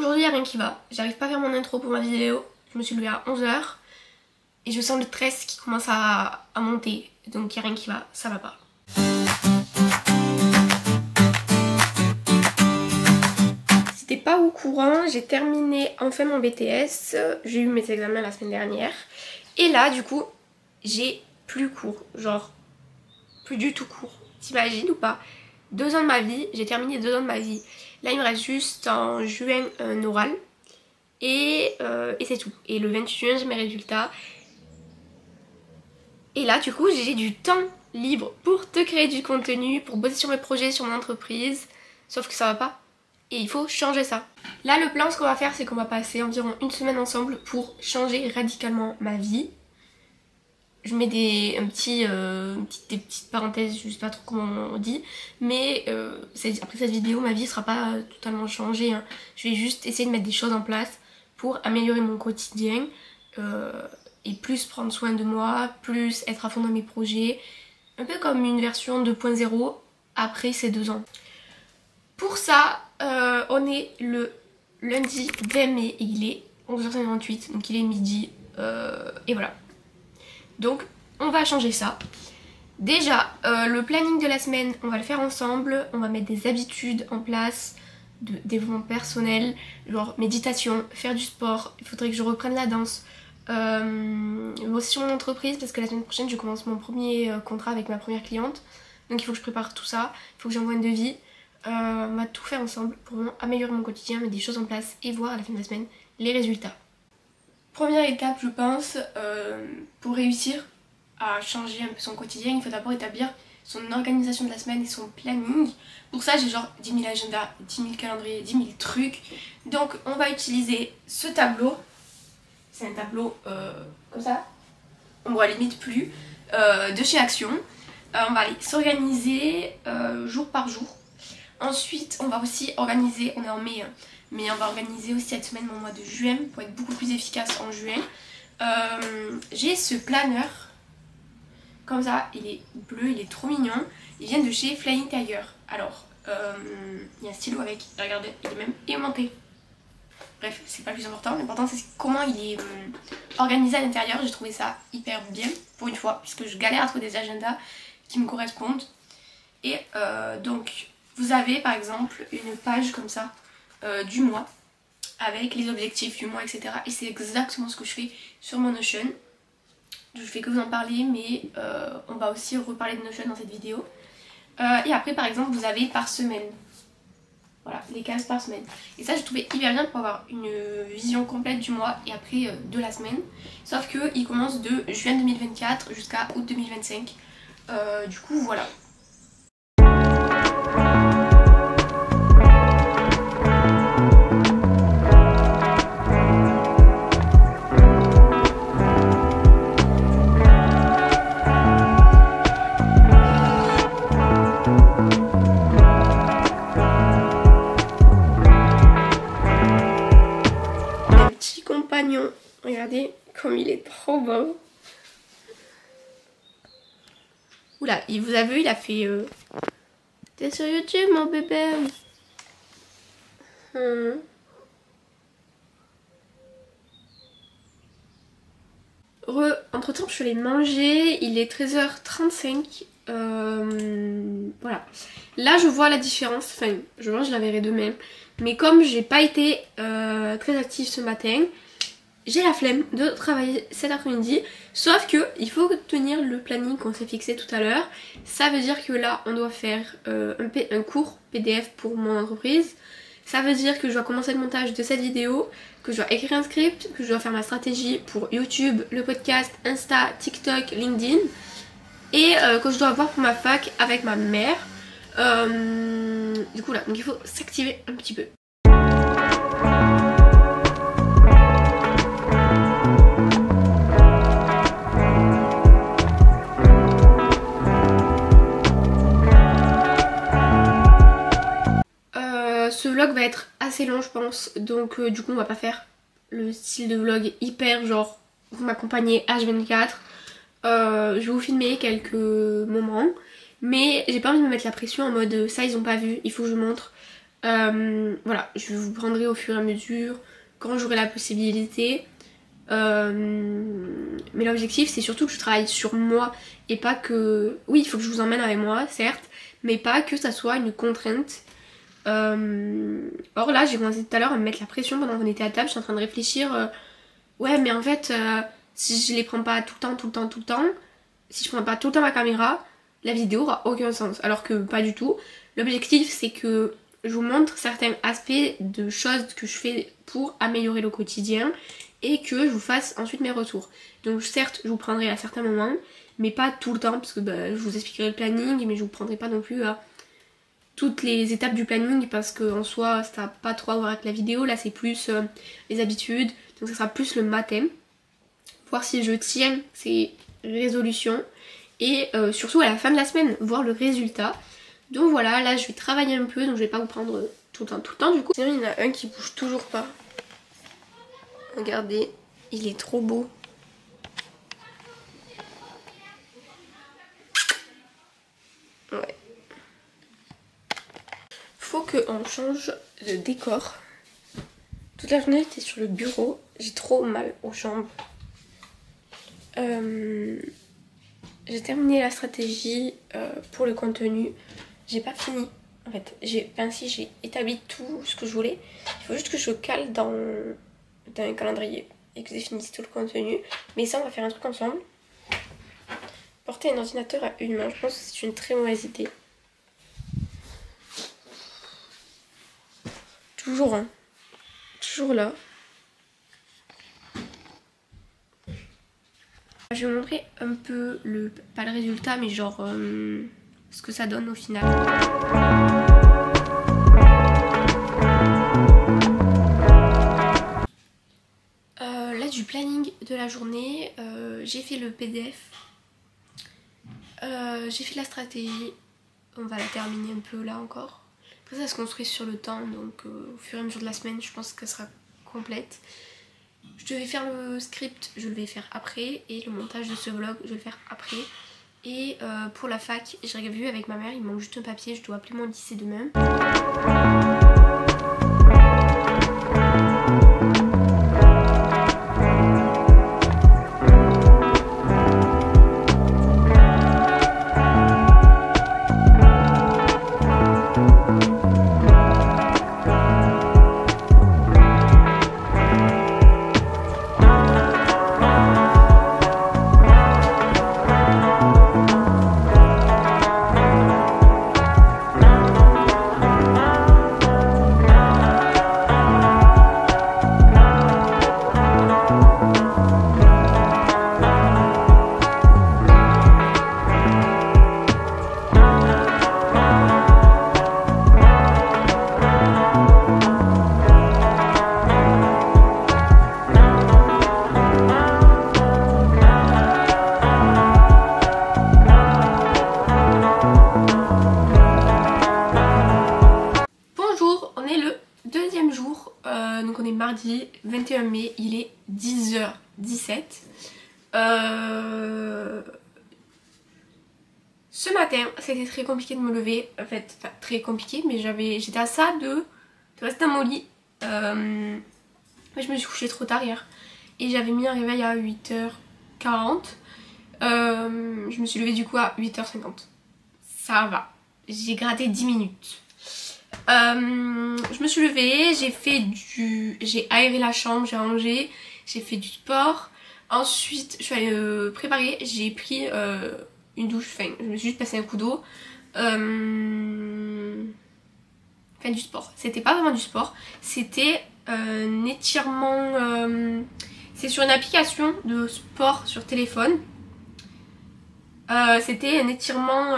aujourd'hui il n'y a rien qui va. J'arrive pas à faire mon intro pour ma vidéo. Je me suis levée à 11 h et je sens le stress qui commence à monter. Donc il n'y a rien qui va, ça va pas. Si t'es pas au courant, j'ai terminé enfin mon BTS. J'ai eu mes examens la semaine dernière. Et là du coup, j'ai plus cours. Genre, plus du tout cours. T'imagines ou pas? 2 ans de ma vie, j'ai terminé 2 ans de ma vie. Là il me reste juste en juin un oral. Et c'est tout. Et le 28 juin j'ai mes résultats. Et là du coup j'ai du temps libre pour te créer du contenu, pour bosser sur mes projets, sur mon entreprise. Sauf que ça va pas. Et il faut changer ça. Là le plan, ce qu'on va faire, c'est qu'on va passer environ 1 semaine ensemble pour changer radicalement ma vie. Je mets des petites parenthèses, je sais pas trop comment on dit. Mais après cette vidéo, ma vie sera pas totalement changée. Hein. Je vais juste essayer de mettre des choses en place pour améliorer mon quotidien. Et plus prendre soin de moi, plus être à fond dans mes projets. Un peu comme une version 2.0 après ces 2 ans. Pour ça, on est le lundi 20 mai et il est 11h58, donc il est midi. Et voilà. Donc on va changer ça. Déjà, le planning de la semaine, on va le faire ensemble. On va mettre des habitudes en place de développement personnel, genre méditation, faire du sport. Il faudrait que je reprenne la danse. Aussi sur mon entreprise, parce que la semaine prochaine je commence mon premier contrat avec ma première cliente. Donc il faut que je prépare tout ça, il faut que j'envoie un devis. On va tout faire ensemble pour vraiment améliorer mon quotidien, mettre des choses en place et voir à la fin de la semaine les résultats. Première étape, je pense, pour réussir à changer un peu son quotidien, il faut d'abord établir son organisation de la semaine et son planning. Pour ça, j'ai genre 10 000 agendas, 10 000 calendriers, 10 000 trucs. Donc on va utiliser ce tableau. C'est un tableau comme ça, on voit limite plus, de chez Action. On va aller s'organiser jour par jour. Ensuite, on va aussi organiser, on est en mai, mais on va organiser aussi cette semaine mon mois de juin pour être beaucoup plus efficace en juin. J'ai ce planner, comme ça, il est bleu, il est trop mignon. Il vient de chez Flying Tiger. Alors, il y a un stylo avec, regardez, il est même aimanté. Bref, c'est pas le plus important, l'important c'est comment il est organisé à l'intérieur. J'ai trouvé ça hyper bien pour une fois, puisque je galère à trouver des agendas qui me correspondent. Et donc, vous avez par exemple une page comme ça du mois, avec les objectifs du mois, etc. Et c'est exactement ce que je fais sur mon Notion. Je fais que vous en parler, mais on va aussi reparler de Notion dans cette vidéo. Et après par exemple, vous avez par semaine. Voilà, les cases par semaine. Et ça, j'ai trouvé hyper bien pour avoir une vision complète du mois et après de la semaine. Sauf qu'il commence de juin 2024 jusqu'à août 2025. Du coup, voilà. Regardez comme il est trop beau. Oula, il vous a vu, il a fait T'es sur YouTube mon bébé. Entre temps je suis allée manger. Il est 13h35. Voilà. Là je vois la différence. Enfin, je la verrai demain. Mais comme j'ai pas été très active ce matin, j'ai la flemme de travailler cet après-midi. Sauf que il faut tenir le planning qu'on s'est fixé tout à l'heure. Ça veut dire que là on doit faire un cours PDF pour mon entreprise. Ça veut dire que je dois commencer le montage de cette vidéo, que je dois écrire un script, que je dois faire ma stratégie pour YouTube, le podcast, Insta, TikTok, LinkedIn. Et que je dois voir pour ma fac avec ma mère. Du coup là, donc il faut s'activer un petit peu. Ce vlog va être assez long je pense, donc du coup on va pas faire le style de vlog hyper genre vous m'accompagnez H24. Je vais vous filmer quelques moments, mais j'ai pas envie de me mettre la pression en mode ça ils ont pas vu, il faut que je montre. Voilà, je vous prendrai au fur et à mesure quand j'aurai la possibilité. Mais l'objectif c'est surtout que je travaille sur moi et pas que... Oui, il faut que je vous emmène avec moi, certes, mais pas que ça soit une contrainte. Or là, j'ai commencé tout à l'heure à me mettre la pression pendant qu'on était à table. Je suis en train de réfléchir, ouais, mais en fait, si je les prends pas tout le temps, si je prends pas tout le temps ma caméra, la vidéo aura aucun sens. Alors que pas du tout. L'objectif c'est que je vous montre certains aspects de choses que je fais pour améliorer le quotidien et que je vous fasse ensuite mes retours. Donc certes, je vous prendrai à certains moments, mais pas tout le temps, parce que je vous expliquerai le planning, mais je vous prendrai pas non plus à toutes les étapes du planning, parce qu'en soi, ça n'a pas trop à voir avec la vidéo. Là, c'est plus les habitudes, donc ça sera plus le matin. Voir si je tiens ces résolutions, et surtout à la fin de la semaine, voir le résultat. Donc voilà, là je vais travailler un peu, donc je vais pas vous prendre tout le temps du coup. Sinon il y en a un qui bouge toujours pas. Regardez, il est trop beau. Ouais. Faut qu'on change de décor. Toute la journée j'étais sur le bureau, j'ai trop mal aux jambes. J'ai terminé la stratégie pour le contenu. J'ai pas fini en fait. Si j'ai établi tout ce que je voulais. Il faut juste que je cale dans un calendrier et que je définisse tout le contenu. Mais ça, on va faire un truc ensemble. Porter un ordinateur à une main, je pense que c'est une très mauvaise idée. Toujours, hein. Toujours là. Je vais vous montrer un peu pas le résultat, mais genre ce que ça donne au final. Là du planning de la journée, j'ai fait le PDF, j'ai fait la stratégie, on va la terminer un peu là encore. Après ça se construit sur le temps, donc au fur et à mesure de la semaine je pense qu'elle sera complète. Je devais faire le script, je le vais faire après, et le montage de ce vlog, je vais le faire après. Et pour la fac, j'ai vu avec ma mère, il me manque juste un papier, je dois appeler mon lycée demain. Donc on est mardi 21 mai, il est 10h17. Ce matin, c'était très compliqué de me lever. En fait, enfin, très compliqué, mais j'étais à ça de rester dans mon lit. Je me suis couchée trop tard hier. Et j'avais mis un réveil à 8h40. Je me suis levée du coup à 8h50. Ça va. J'ai gratté 10 minutes. Je me suis levée, j'ai aéré la chambre, j'ai rangé, j'ai fait du sport. Ensuite, je suis allée préparer, j'ai pris une douche, enfin, je me suis juste passé un coup d'eau. Enfin, du sport. C'était pas vraiment du sport, c'était un étirement. C'est sur une application de sport sur téléphone. C'était un étirement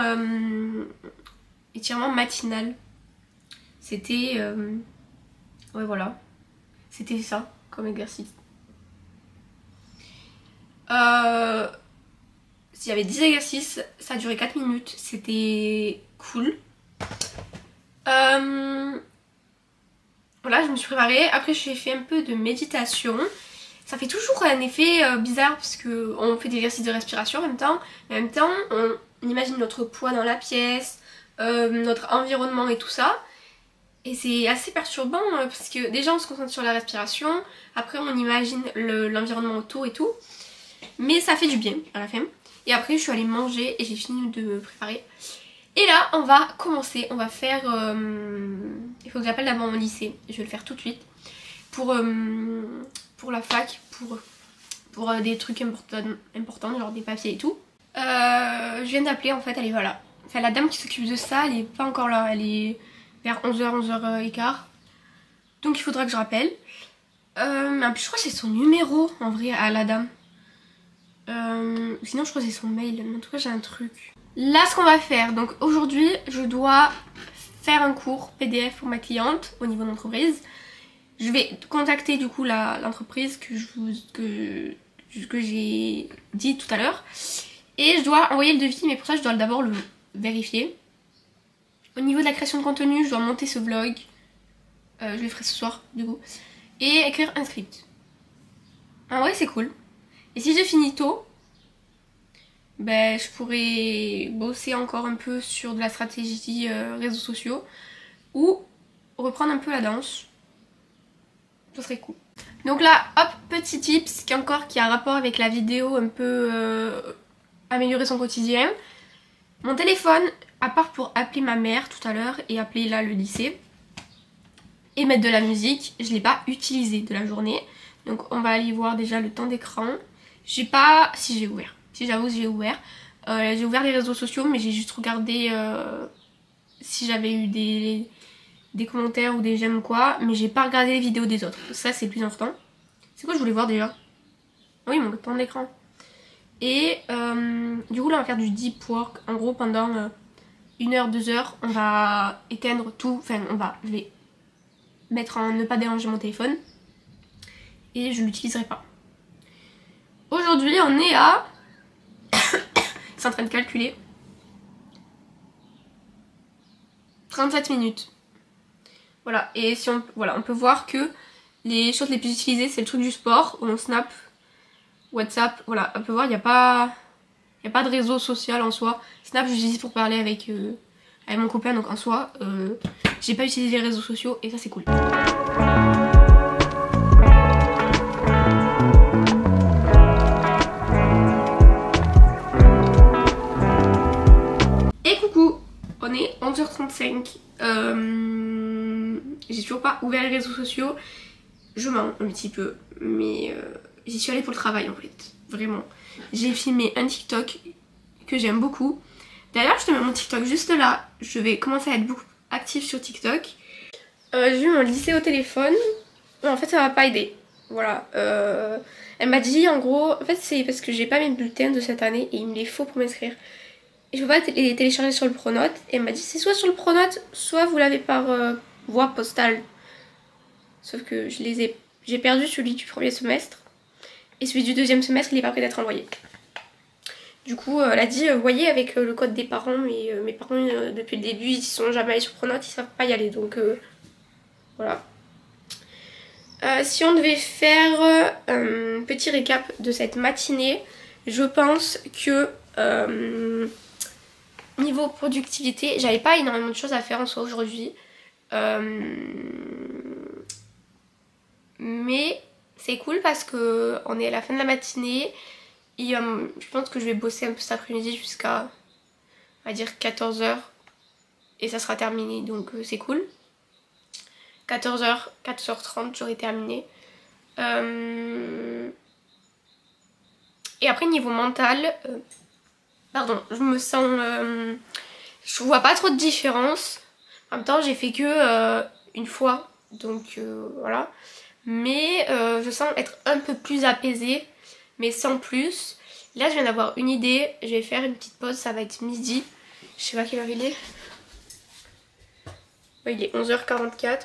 matinal. C'était... ouais voilà. C'était ça comme exercice. Il y avait 10 exercices, ça a duré 4 minutes. C'était cool. Voilà, je me suis préparée. Après j'ai fait un peu de méditation. Ça fait toujours un effet bizarre parce qu'on fait des exercices de respiration en même temps. Mais en même temps, on imagine notre poids dans la pièce, notre environnement et tout ça. Et c'est assez perturbant parce que déjà on se concentre sur la respiration, après on imagine l'environnement autour et tout. Mais ça fait du bien à la fin. Et après je suis allée manger et j'ai fini de préparer. Et là on va commencer, on va faire... il faut que j'appelle d'abord mon lycée, je vais le faire tout de suite. Pour la fac, pour des trucs importants, genre des papiers et tout. Je viens d'appeler en fait, elle est voilà. Enfin la dame qui s'occupe de ça, elle est pas encore là, elle est vers 11h, 11h15. Donc il faudra que je rappelle. Mais en plus je crois que c'est son numéro en vrai à la dame. Sinon je crois que c'est son mail, mais en tout cas j'ai un truc. Là ce qu'on va faire, donc aujourd'hui je dois faire un cours PDF pour ma cliente au niveau d'entreprise. Je vais contacter du coup l'entreprise que j'ai dit tout à l'heure. Et je dois envoyer le devis, mais pour ça je dois d'abord le vérifier. Au niveau de la création de contenu, je dois monter ce vlog. Je le ferai ce soir du coup. Et écrire un script. En vrai c'est cool. Et si j'ai fini tôt, ben je pourrais bosser encore un peu sur de la stratégie réseaux sociaux. Ou reprendre un peu la danse. Ça serait cool. Donc là, hop, petit tips qui a rapport avec la vidéo un peu améliorer son quotidien. Mon téléphone, à part pour appeler ma mère tout à l'heure et appeler là le lycée et mettre de la musique, je ne l'ai pas utilisé de la journée. Donc on va aller voir déjà le temps d'écran. J'ai pas... Si j'ai ouvert. Si j'avoue j'ai ouvert. J'ai ouvert les réseaux sociaux mais j'ai juste regardé si j'avais eu des commentaires ou des j'aime ou quoi. Mais j'ai pas regardé les vidéos des autres. Ça c'est le plus important. C'est quoi je voulais voir déjà? Oui mon temps d'écran. Et du coup là on va faire du deep work. En gros pendant 1 heure, 2 heures on va éteindre tout. Enfin je vais mettre en ne pas déranger mon téléphone. Et je l'utiliserai pas. Aujourd'hui on est à... C'est en train de calculer. 37 minutes. Voilà, et si on peut voir que les choses les plus utilisées c'est le truc du sport, où on snap, WhatsApp, voilà, on peut voir il n'y a pas de réseau social en soi. Snap j'utilise pour parler avec mon copain, donc en soi j'ai pas utilisé les réseaux sociaux et ça c'est cool. Et coucou, on est 11h35. J'ai toujours pas ouvert les réseaux sociaux. Je mens un petit peu, mais j'y suis allée pour le travail en fait, vraiment. J'ai filmé un TikTok que j'aime beaucoup. D'ailleurs je te mets mon TikTok juste là. Je vais commencer à être beaucoup active sur TikTok. J'ai eu mon lycée au téléphone. Mais en fait ça m'a pas aidé. Voilà. Elle m'a dit en gros, en fait c'est parce que j'ai pas mes bulletins de cette année et il me les faut pour m'inscrire. Et je peux pas les télécharger sur le Pronote. Et elle m'a dit c'est soit sur le Pronote, soit vous l'avez par voie postale. Sauf que j'ai perdu celui du premier semestre. Et celui du deuxième semestre il est pas prêt d'être envoyé. Du coup elle a dit voyez avec le code des parents. Mais mes parents depuis le début ils sont jamais allés sur Pronote, ils savent pas y aller. Donc voilà. Si on devait faire un petit récap de cette matinée, je pense que niveau productivité, j'avais pas énormément de choses à faire en soi aujourd'hui. Mais c'est cool parce que on est à la fin de la matinée et je pense que je vais bosser un peu cet après-midi jusqu'à on va dire 14h et ça sera terminé, donc c'est cool. 14h, 14h30 j'aurai terminé. Et après niveau mental, pardon, je me sens... je vois pas trop de différence. En même temps j'ai fait que une fois, donc voilà. Mais je sens être un peu plus apaisée, mais sans plus. Là je viens d'avoir une idée, je vais faire une petite pause, ça va être midi. Je sais pas quelle heure il est. Ouais, il est 11h44.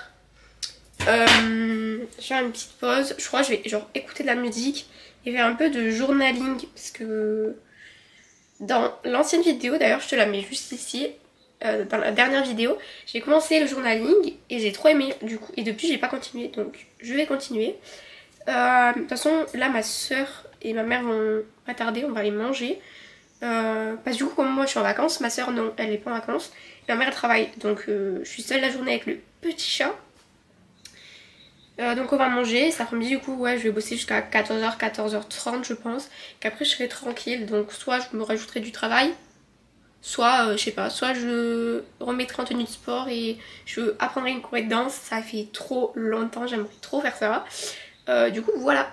Je vais faire une petite pause. Je crois que je vais genre écouter de la musique et faire un peu de journaling. Parce que dans l'ancienne vidéo, d'ailleurs je te la mets juste ici. Dans la dernière vidéo, j'ai commencé le journaling et j'ai trop aimé du coup. Et depuis j'ai pas continué, donc je vais continuer. De toute façon là ma soeur et ma mère vont pas tarder, on va aller manger. Parce que du coup comme moi je suis en vacances, ma soeur non, elle est pas en vacances. Et ma mère elle travaille, donc je suis seule la journée avec petit chat. Donc on va manger, cet après-midi du coup ouais je vais bosser jusqu'à 14h, 14h30 je pense. Qu'après je serai tranquille, donc soit je me rajouterai du travail, soit je sais pas, soit je remettrai en tenue de sport et je apprendrai une courée de danse. Ça fait trop longtemps, j'aimerais trop faire ça. Du coup voilà.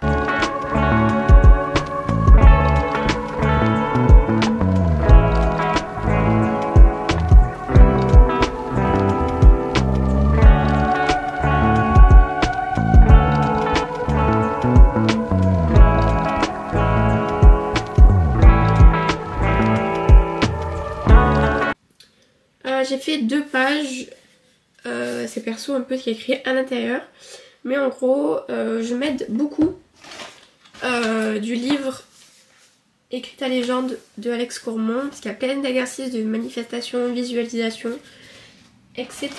J'ai fait 2 pages, c'est perso un peu ce qu'il y a écrit à l'intérieur, mais en gros je m'aide beaucoup du livre Écris ta légende de Alex Cormont, parce qu'il y a plein d'exercices de manifestation, visualisation, etc.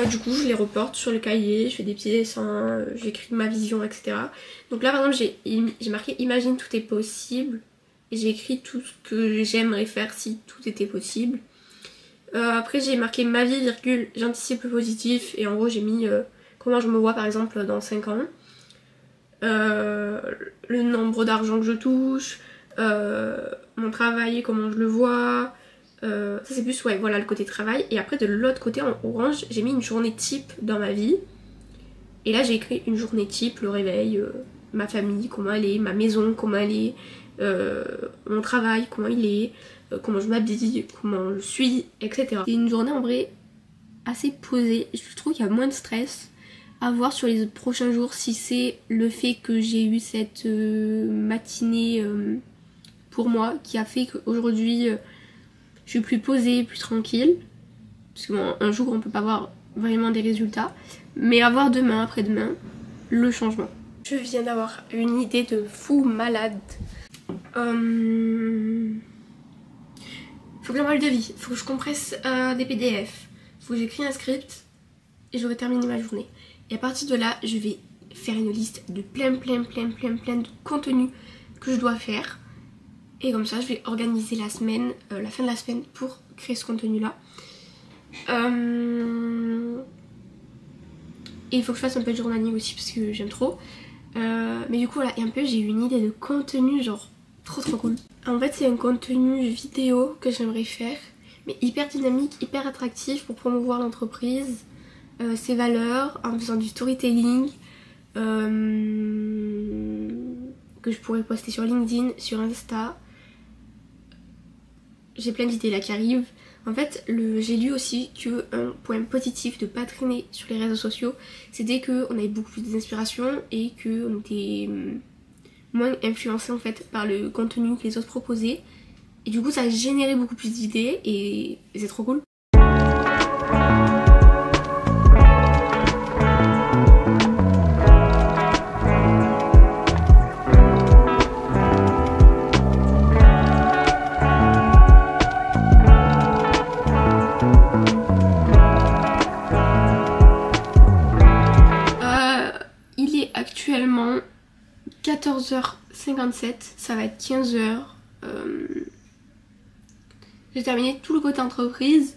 Du coup je les reporte sur le cahier, je fais des petits dessins, j'écris ma vision, etc. Donc là par exemple j'ai marqué imagine tout est possible, et j'ai écrit tout ce que j'aimerais faire si tout était possible. Après j'ai marqué ma vie, virgule, j'anticipe le positif, et en gros j'ai mis comment je me vois par exemple dans 5 ans, le nombre d'argent que je touche, mon travail, comment je le vois, ça c'est plus ouais voilà le côté travail. Et après de l'autre côté en orange j'ai mis une journée type dans ma vie, et là j'ai écrit une journée type, le réveil, ma famille, comment elle est, ma maison, comment elle est, mon travail, comment il est, comment je m'habille, comment je suis, etc. C'est une journée en vrai assez posée. Je trouve qu'il y a moins de stress à voir sur les prochains jours, si c'est le fait que j'ai eu cette matinée pour moi qui a fait qu'aujourd'hui je suis plus posée, plus tranquille. Parce qu'un jour on peut pas voir vraiment des résultats, mais à voir demain, après-demain, le changement. Je viens d'avoir une idée de fou malade. Faut que j'envoie le devis, faut que je compresse des PDF, faut que j'écris un script et j'aurai terminé ma journée. Et à partir de là, je vais faire une liste de plein de contenus que je dois faire. Et comme ça, je vais organiser la semaine, la fin de la semaine pour créer ce contenu-là. Et il faut que je fasse un peu de journaling aussi parce que j'aime trop. Mais du coup, voilà, et un peu j'ai eu une idée de contenu genre trop cool. En fait c'est un contenu vidéo que j'aimerais faire, mais hyper dynamique, hyper attractif pour promouvoir l'entreprise, ses valeurs, en faisant du storytelling, que je pourrais poster sur LinkedIn, sur Insta. J'ai plein d'idées là qui arrivent. En fait j'ai lu aussi qu'un point positif de pas traîner sur les réseaux sociaux, c'était qu'on avait beaucoup plus d'inspiration et qu'on était moins influencé en fait par le contenu que les autres proposaient, et du coup ça a généré beaucoup plus d'idées et c'est trop cool. Il est actuellement 14h57, ça va être 15h. J'ai terminé tout le côté entreprise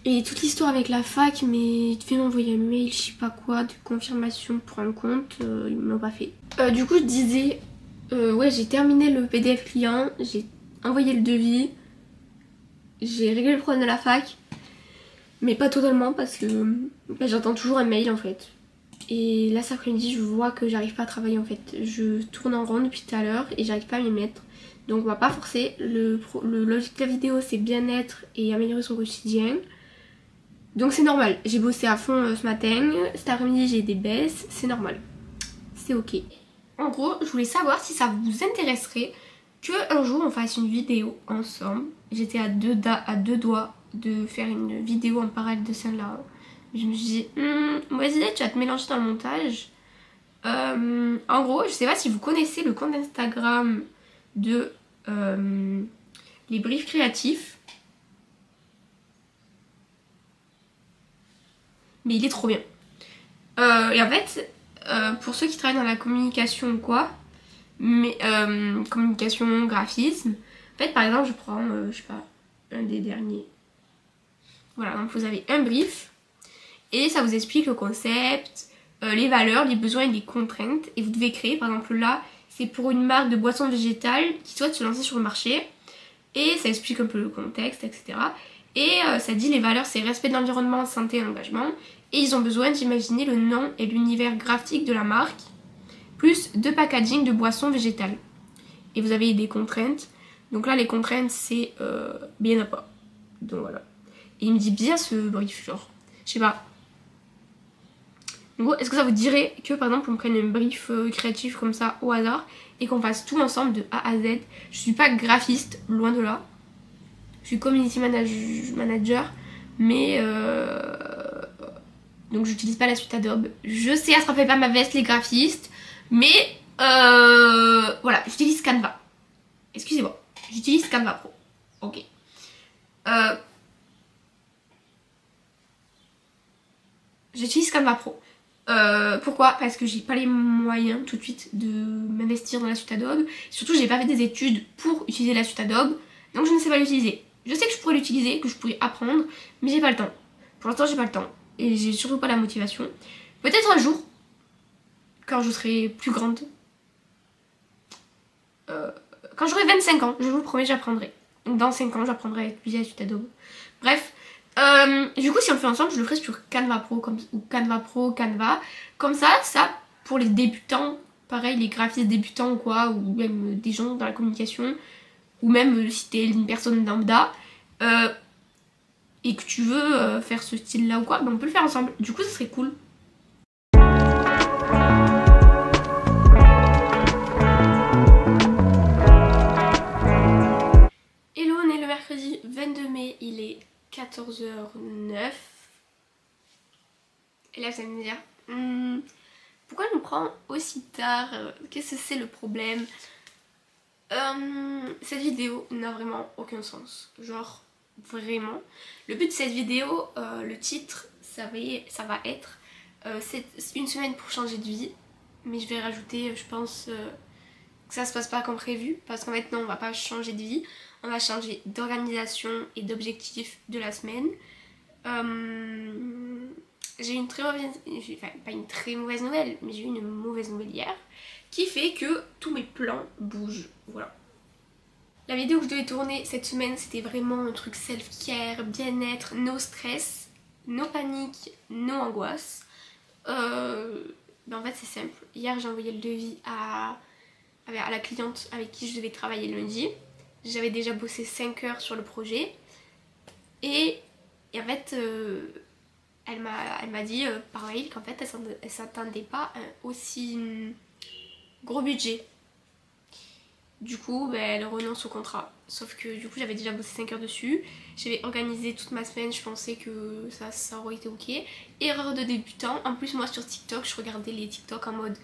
et toute l'histoire avec la fac, mais il devait m'envoyer un mail, je sais pas quoi, de confirmation pour un compte, ils me l'ont pas fait. Du coup je disais, ouais j'ai terminé le PDF client, j'ai envoyé le devis, j'ai réglé le problème de la fac, mais pas totalement parce que j'attends toujours un mail en fait. Et là cet après-midi je vois que j'arrive pas à travailler en fait. Je tourne en rond depuis tout à l'heure et j'arrive pas à m'y mettre. Donc on va pas forcer. Le logique de la vidéo c'est bien-être et améliorer son quotidien. Donc c'est normal. J'ai bossé à fond ce matin. Cet après-midi j'ai des baisses. C'est normal. C'est ok. En gros je voulais savoir si ça vous intéresserait qu'un jour on fasse une vidéo ensemble. J'étais à deux doigts de faire une vidéo en parallèle de celle-là. Je me suis dit, vas-y, tu vas te mélanger dans le montage. En gros, je sais pas si vous connaissez le compte Instagram de les briefs créatifs. Mais il est trop bien. Et en fait, pour ceux qui travaillent dans la communication ou quoi, mais communication, graphisme, en fait, par exemple, je prends, je sais pas, un des derniers. Voilà, donc vous avez un brief et ça vous explique le concept, les valeurs, les besoins et les contraintes. Et vous devez créer, par exemple là, c'est pour une marque de boissons végétales qui souhaite se lancer sur le marché. Et ça explique un peu le contexte, etc. Et ça dit les valeurs, c'est respect de l'environnement, santé et engagement. Et ils ont besoin d'imaginer le nom et l'univers graphique de la marque, plus de packaging de boissons végétales. Et vous avez des contraintes. Donc là, les contraintes, c'est bien à pas. Donc voilà. Et il me dit bien ce brief, genre, je sais pas. Est-ce que ça vous dirait que par exemple on prenne un brief créatif comme ça au hasard et qu'on fasse tout ensemble de A à Z? Je suis pas graphiste, loin de là. Je suis community manager, mais donc j'utilise pas la suite Adobe. Je sais, ça ne fait pas ma veste les graphistes, mais voilà, j'utilise Canva. Excusez-moi, j'utilise Canva Pro. Ok. J'utilise Canva Pro. Pourquoi? Parce que j'ai pas les moyens tout de suite de m'investir dans la suite Adobe. Surtout j'ai pas fait des études pour utiliser la suite Adobe, donc je ne sais pas l'utiliser. Je sais que je pourrais l'utiliser, que je pourrais apprendre, mais j'ai pas le temps. Pour l'instant j'ai pas le temps et j'ai surtout pas la motivation. Peut-être un jour, quand je serai plus grande, quand j'aurai 25 ans, je vous le promets, j'apprendrai. Dans 5 ans j'apprendrai à utiliser la suite Adobe. Bref. Du coup si on le fait ensemble je le ferai sur Canva Pro ou Canva Pro, Canva. Comme ça pour les débutants, pareil les graphistes débutants ou quoi, ou même des gens dans la communication, ou même si t'es une personne lambda et que tu veux faire ce style là ou quoi, ben on peut le faire ensemble. Du coup ça serait cool. Hello, on est le mercredi 22 mai, il est 14h09. Et là, vous allez me dire, pourquoi je me prends aussi tard? Qu'est-ce que c'est le problème? Cette vidéo n'a vraiment aucun sens. Genre, vraiment. Le but de cette vidéo, le titre, ça va être c'est une semaine pour changer de vie. Mais je vais rajouter, je pense, que ça se passe pas comme prévu. Parce qu'en fait, non, on va pas changer de vie. On va changer d'organisation et d'objectif de la semaine. J'ai une très mauvaise... Enfin, pas une très mauvaise nouvelle, mais j'ai eu une mauvaise nouvelle hier. Qui fait que tous mes plans bougent. Voilà. La vidéo que je devais tourner cette semaine, c'était vraiment un truc self-care, bien-être, no stress, no panique, no angoisse. Ben en fait, c'est simple. Hier, j'ai envoyé le devis à la cliente avec qui je devais travailler lundi. J'avais déjà bossé 5 heures sur le projet et en fait elle m'a dit par mail qu'en fait elle s'attendait pas à un aussi gros budget. Du coup ben, elle renonce au contrat, sauf que du coup j'avais déjà bossé 5 heures dessus, j'avais organisé toute ma semaine, je pensais que ça aurait été ok. Erreur de débutant, en plus moi sur TikTok je regardais les TikTok en mode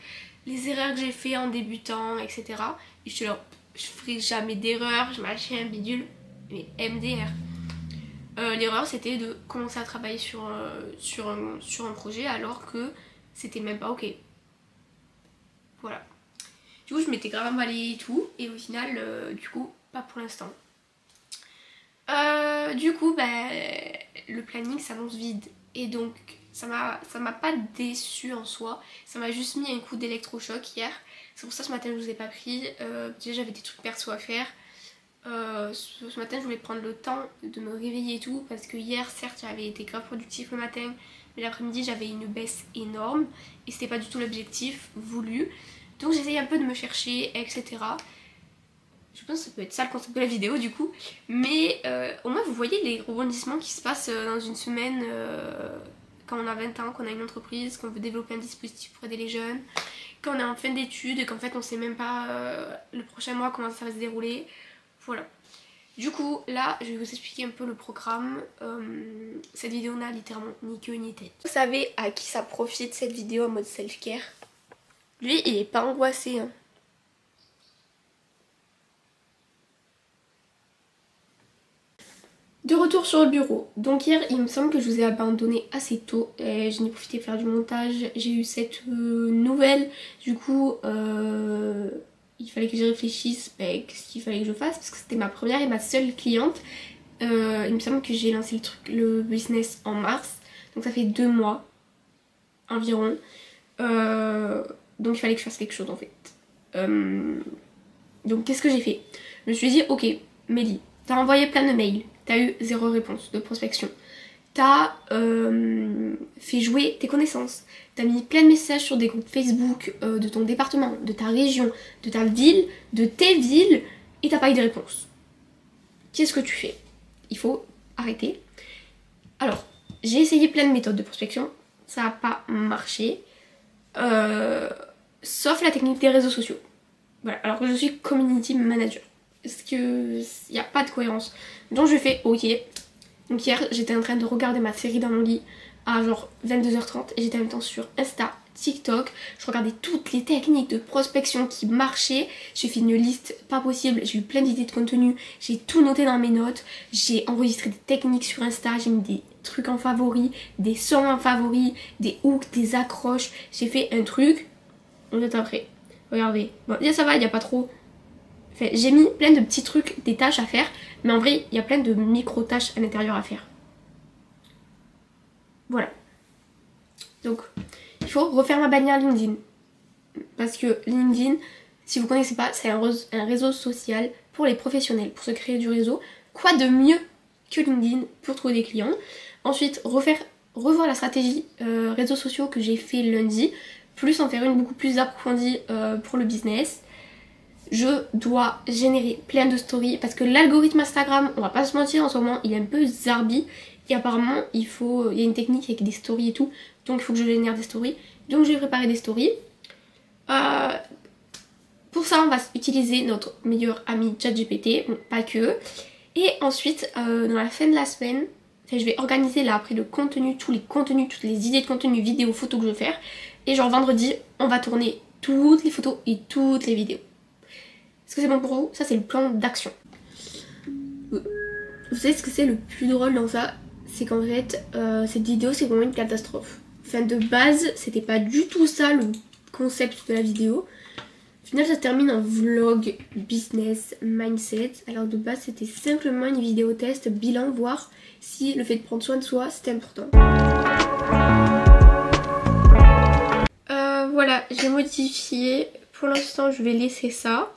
les erreurs que j'ai fait en débutant, etc. Et je suis là, je ferai jamais d'erreur, je m'achète un bidule, mais MDR. L'erreur c'était de commencer à travailler sur un projet alors que c'était même pas ok. Voilà. Du coup je m'étais grave emballée et tout, et au final du coup pas pour l'instant. Du coup bah, le planning s'annonce vide et donc ça m'a pas déçue en soi, ça m'a juste mis un coup d'électrochoc hier. C'est pour ça ce matin je vous ai pas pris, déjà j'avais des trucs perso à faire. Ce matin je voulais prendre le temps de me réveiller et tout parce que hier certes j'avais été grave productif le matin, mais l'après-midi j'avais une baisse énorme et c'était pas du tout l'objectif voulu. Donc j'essaye un peu de me chercher, etc. Je pense que ça peut être ça le concept de la vidéo du coup. Mais au moins vous voyez les rebondissements qui se passent dans une semaine quand on a 20 ans, qu'on a une entreprise, qu'on veut développer un dispositif pour aider les jeunes, quand on est en fin d'études et qu'en fait on sait même pas le prochain mois comment ça va se dérouler. Voilà. Du coup là je vais vous expliquer un peu le programme. Cette vidéo n'a littéralement ni queue ni tête. Vous savez à qui ça profite cette vidéo en mode self-care? Lui il est pas angoissé hein. De retour sur le bureau. Donc hier il me semble que je vous ai abandonné assez tôt. J'en ai profité pour faire du montage. J'ai eu cette nouvelle. Du coup il fallait que je réfléchisse ce qu'il fallait que je fasse parce que c'était ma première et ma seule cliente. Il me semble que j'ai lancé le business en mars. Donc ça fait 2 mois environ. Donc il fallait que je fasse quelque chose en fait. Donc qu'est-ce que j'ai fait? Je me suis dit, ok, Mélie, t'as envoyé plein de mails, t'as eu 0 réponse de prospection. T'as fait jouer tes connaissances, t'as mis plein de messages sur des groupes Facebook de ton département, de ta région, de ta ville, de tes villes, et t'as pas eu de réponse. Qu'est-ce que tu fais? Il faut arrêter. Alors, j'ai essayé plein de méthodes de prospection, ça n'a pas marché, sauf la technique des réseaux sociaux. Voilà, alors que je suis community manager. Est-ce qu'il n'y a pas de cohérence? Donc je fais ok. Donc hier j'étais en train de regarder ma série dans mon lit à genre 22h30 et j'étais en même temps sur Insta, TikTok. Je regardais toutes les techniques de prospection qui marchaient. J'ai fait une liste pas possible, j'ai eu plein d'idées de contenu. J'ai tout noté dans mes notes. J'ai enregistré des techniques sur Insta, j'ai mis des trucs en favoris, des sons en favoris, des hooks, des accroches. J'ai fait un truc. On est après. Regardez. Bon, déjà ça va, il n'y a pas trop. Enfin, j'ai mis plein de petits trucs, des tâches à faire, mais en vrai, il y a plein de micro-tâches à l'intérieur à faire. Voilà. Donc, il faut refaire ma bannière LinkedIn. Parce que LinkedIn, si vous ne connaissez pas, c'est un réseau social pour les professionnels, pour se créer du réseau. Quoi de mieux que LinkedIn pour trouver des clients? Ensuite, revoir la stratégie réseaux sociaux que j'ai fait lundi, plus en faire une beaucoup plus approfondie pour le business. Je dois générer plein de stories parce que l'algorithme Instagram, on va pas se mentir, en ce moment il est un peu zarbi et apparemment il y a une technique avec des stories et tout, donc il faut que je génère des stories. Donc je vais préparer des stories. Pour ça on va utiliser notre meilleur ami ChatGPT, bon, pas que. Et ensuite dans la fin de la semaine, je vais organiser là après le contenu, tous les contenus, toutes les idées de contenu, vidéos, photos que je veux faire. Et genre vendredi, on va tourner toutes les photos et toutes les vidéos. Est-ce que c'est bon pour vous? Ça c'est le plan d'action. Vous savez ce que c'est le plus drôle dans ça? C'est qu'en fait, cette vidéo c'est vraiment une catastrophe. Enfin de base, c'était pas du tout ça le concept de la vidéo. Au final ça se termine en vlog, business, mindset. Alors de base c'était simplement une vidéo test, bilan, voir si le fait de prendre soin de soi c'était important. Voilà, j'ai modifié. Pour l'instant je vais laisser ça.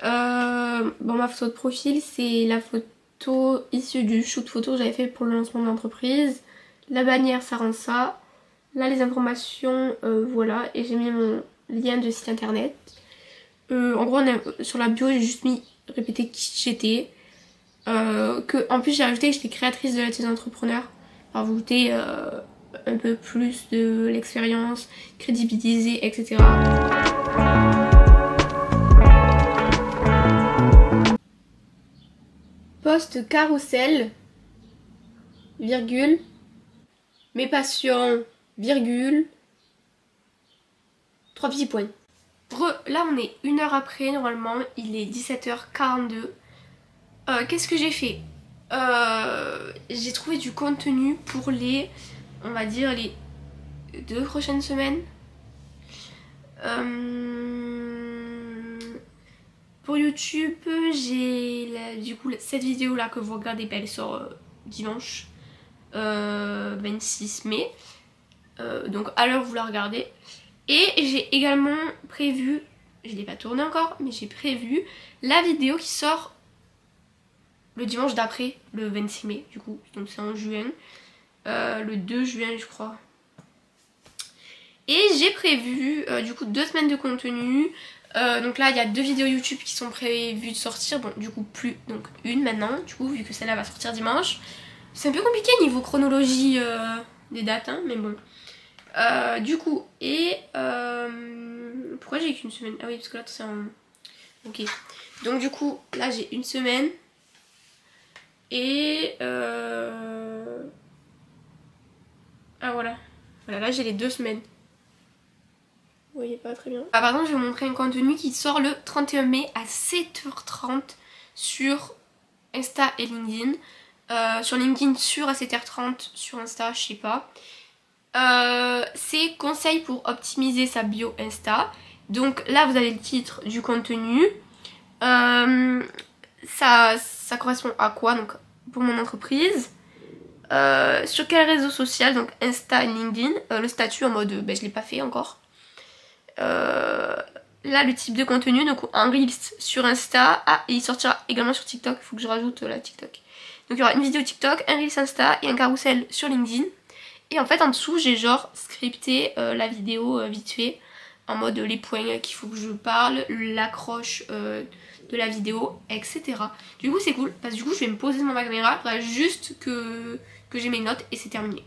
Bon, ma photo de profil c'est la photo issue du shoot photo que j'avais fait pour le lancement de l'entreprise. La bannière ça rend ça. Là les informations voilà, et j'ai mis mon lien de site internet. En gros sur la bio j'ai juste mis répéter qui j'étais, en plus j'ai rajouté que j'étais créatrice de l'atelier d'entrepreneur pour ajouter un peu plus de l'expérience, crédibiliser, etc. Post carrousel, virgule, mes passions, virgule, 3 petits points. Là on est 1 heure après, normalement il est 17h42. Qu'est-ce que j'ai fait? J'ai trouvé du contenu pour les, on va dire les 2 prochaines semaines. Pour YouTube, j'ai du coup cette vidéo là que vous regardez, elle sort dimanche 26 mai. Donc à l'heure où vous la regardez. Et j'ai également prévu, je l'ai pas tourné encore, mais j'ai prévu la vidéo qui sort le dimanche d'après, le 26 mai du coup, donc c'est en juin, le 2 juin je crois. Et j'ai prévu du coup 2 semaines de contenu. Donc là il y a 2 vidéos YouTube qui sont prévues de sortir, bon du coup plus, donc une maintenant, du coup vu que celle-là va sortir dimanche. C'est un peu compliqué niveau chronologie des dates, hein, mais bon. Du coup, et pourquoi j'ai qu'une semaine? Ah oui, parce que là c'est en... Ok. Donc du coup, là j'ai 1 semaine. Et ah voilà. Voilà, là j'ai les 2 semaines. Vous voyez pas très bien. Ah par contre, je vais vous montrer un contenu qui sort le 31 mai à 7h30 sur Insta et LinkedIn. Sur LinkedIn à 7h30, sur Insta, je sais pas. C'est conseils pour optimiser sa bio Insta. Donc là vous avez le titre du contenu. Ça correspond à quoi? Donc pour mon entreprise. Sur quel réseau social, donc Insta et LinkedIn, le statut en mode je l'ai pas fait encore. Là le type de contenu, donc un Reels sur Insta, et il sortira également sur TikTok, il faut que je rajoute la TikTok. Donc il y aura une vidéo TikTok, un Reels Insta et un carrousel sur LinkedIn. Et en fait en dessous j'ai genre scripté la vidéo vite fait, en mode les points qu'il faut que je parle, l'accroche de la vidéo, etc. Du coup c'est cool, parce que du coup je vais me poser devant ma caméra, il faudra juste que j'ai mes notes et c'est terminé.